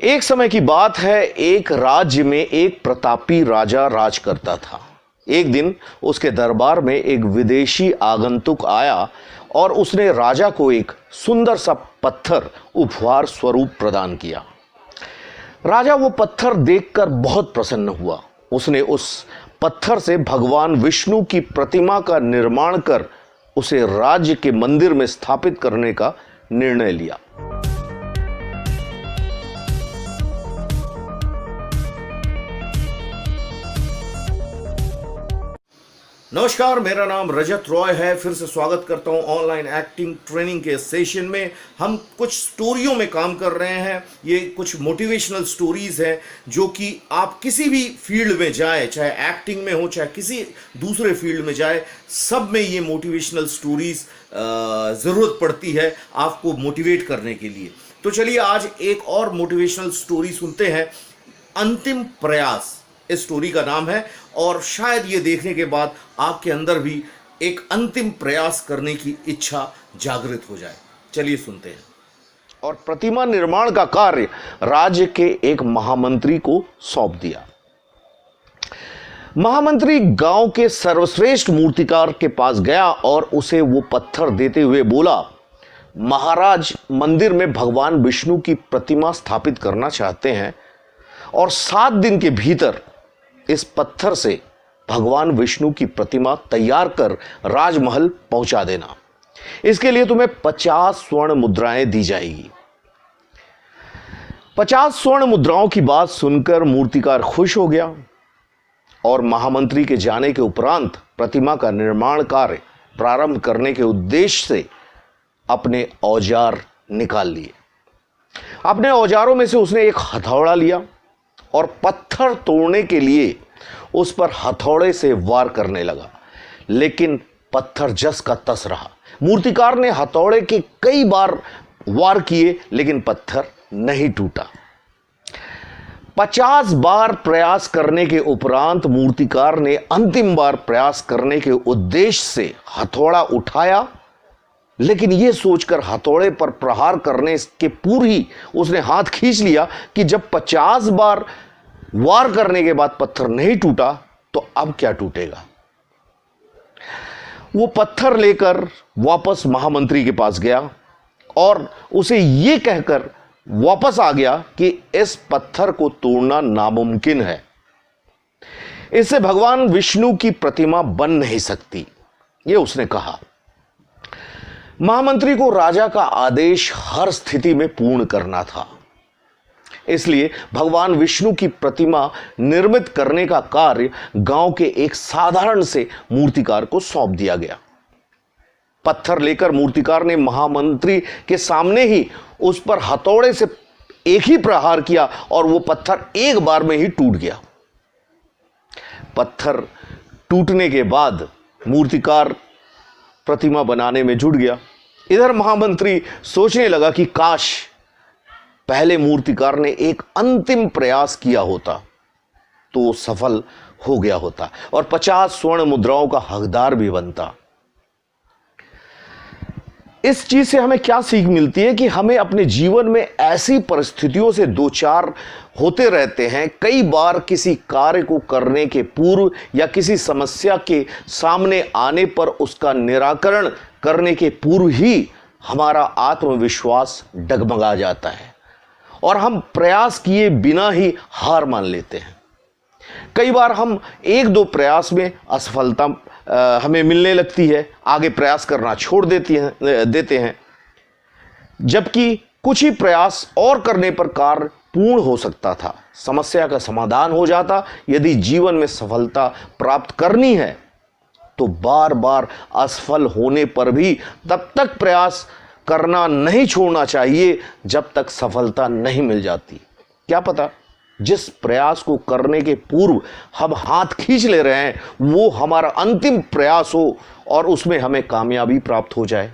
एक समय की बात है, एक राज्य में एक प्रतापी राजा राज करता था। एक दिन उसके दरबार में एक विदेशी आगंतुक आया और उसने राजा को एक सुंदर सा पत्थर उपहार स्वरूप प्रदान किया। राजा वो पत्थर देखकर बहुत प्रसन्न हुआ। उसने उस पत्थर से भगवान विष्णु की प्रतिमा का निर्माण कर उसे राज्य के मंदिर में स्थापित करने का निर्णय लिया। नमस्कार, मेरा नाम रजत रॉय है। फिर से स्वागत करता हूं ऑनलाइन एक्टिंग ट्रेनिंग के सेशन में। हम कुछ स्टोरियों में काम कर रहे हैं। ये कुछ मोटिवेशनल स्टोरीज हैं जो कि आप किसी भी फील्ड में जाए, चाहे एक्टिंग में हो चाहे किसी दूसरे फील्ड में जाए, सब में ये मोटिवेशनल स्टोरीज ज़रूरत पड़ती है आपको मोटिवेट करने के लिए। तो चलिए आज एक और मोटिवेशनल स्टोरी सुनते हैं। अंतिम प्रयास इस स्टोरी का नाम है और शायद ये देखने के बाद आपके अंदर भी एक अंतिम प्रयास करने की इच्छा जागृत हो जाए। चलिए सुनते हैं। और प्रतिमा निर्माण का कार्य राज्य के एक महामंत्री को सौंप दिया। महामंत्री गांव के सर्वश्रेष्ठ मूर्तिकार के पास गया और उसे वो पत्थर देते हुए बोला, महाराज मंदिर में भगवान विष्णु की प्रतिमा स्थापित करना चाहते हैं और 7 दिन के भीतर इस पत्थर से भगवान विष्णु की प्रतिमा तैयार कर राजमहल पहुंचा देना। इसके लिए तुम्हें 50 स्वर्ण मुद्राएं दी जाएगी। 50 स्वर्ण मुद्राओं की बात सुनकर मूर्तिकार खुश हो गया और महामंत्री के जाने के उपरांत प्रतिमा का निर्माण कार्य प्रारंभ करने के उद्देश्य से अपने औजार निकाल लिए। अपने औजारों में से उसने एक हथौड़ा लिया और पत्थर तोड़ने के लिए उस पर हथौड़े से वार करने लगा, लेकिन पत्थर जस का तस रहा। मूर्तिकार ने हथौड़े के कई बार वार किए, लेकिन पत्थर नहीं टूटा। 50 बार प्रयास करने के उपरांत मूर्तिकार ने अंतिम बार प्रयास करने के उद्देश्य से हथौड़ा उठाया, लेकिन यह सोचकर हथौड़े पर प्रहार करने के पूर्व ही उसने हाथ खींच लिया कि जब 50 बार वार करने के बाद पत्थर नहीं टूटा तो अब क्या टूटेगा। वो पत्थर लेकर वापस महामंत्री के पास गया और उसे यह कहकर वापस आ गया कि इस पत्थर को तोड़ना नामुमकिन है, इससे भगवान विष्णु की प्रतिमा बन नहीं सकती, यह उसने कहा। महामंत्री को राजा का आदेश हर स्थिति में पूर्ण करना था, इसलिए भगवान विष्णु की प्रतिमा निर्मित करने का कार्य गांव के एक साधारण से मूर्तिकार को सौंप दिया गया। पत्थर लेकर मूर्तिकार ने महामंत्री के सामने ही उस पर हथौड़े से एक ही प्रहार किया और वो पत्थर एक बार में ही टूट गया। पत्थर टूटने के बाद मूर्तिकार प्रतिमा बनाने में जुट गया। इधर महामंत्री सोचने लगा कि काश पहले मूर्तिकार ने एक अंतिम प्रयास किया होता तो वो सफल हो गया होता और 50 स्वर्ण मुद्राओं का हकदार भी बनता। इस चीज से हमें क्या सीख मिलती है कि हमें अपने जीवन में ऐसी परिस्थितियों से दो चार होते रहते हैं। कई बार किसी कार्य को करने के पूर्व या किसी समस्या के सामने आने पर उसका निराकरण करने के पूर्व ही हमारा आत्मविश्वास डगमगा जाता है और हम प्रयास किए बिना ही हार मान लेते हैं। कई बार हम 1-2 प्रयास में असफलता हमें मिलने लगती है, आगे प्रयास करना छोड़ देते हैं, जबकि कुछ ही प्रयास और करने पर कार्य पूर्ण हो सकता था, समस्या का समाधान हो जाता। यदि जीवन में सफलता प्राप्त करनी है तो बार बार असफल होने पर भी तब तक प्रयास करना नहीं छोड़ना चाहिए जब तक सफलता नहीं मिल जाती। क्या पता जिस प्रयास को करने के पूर्व हम हाथ खींच ले रहे हैं वो हमारा अंतिम प्रयास हो और उसमें हमें कामयाबी प्राप्त हो जाए।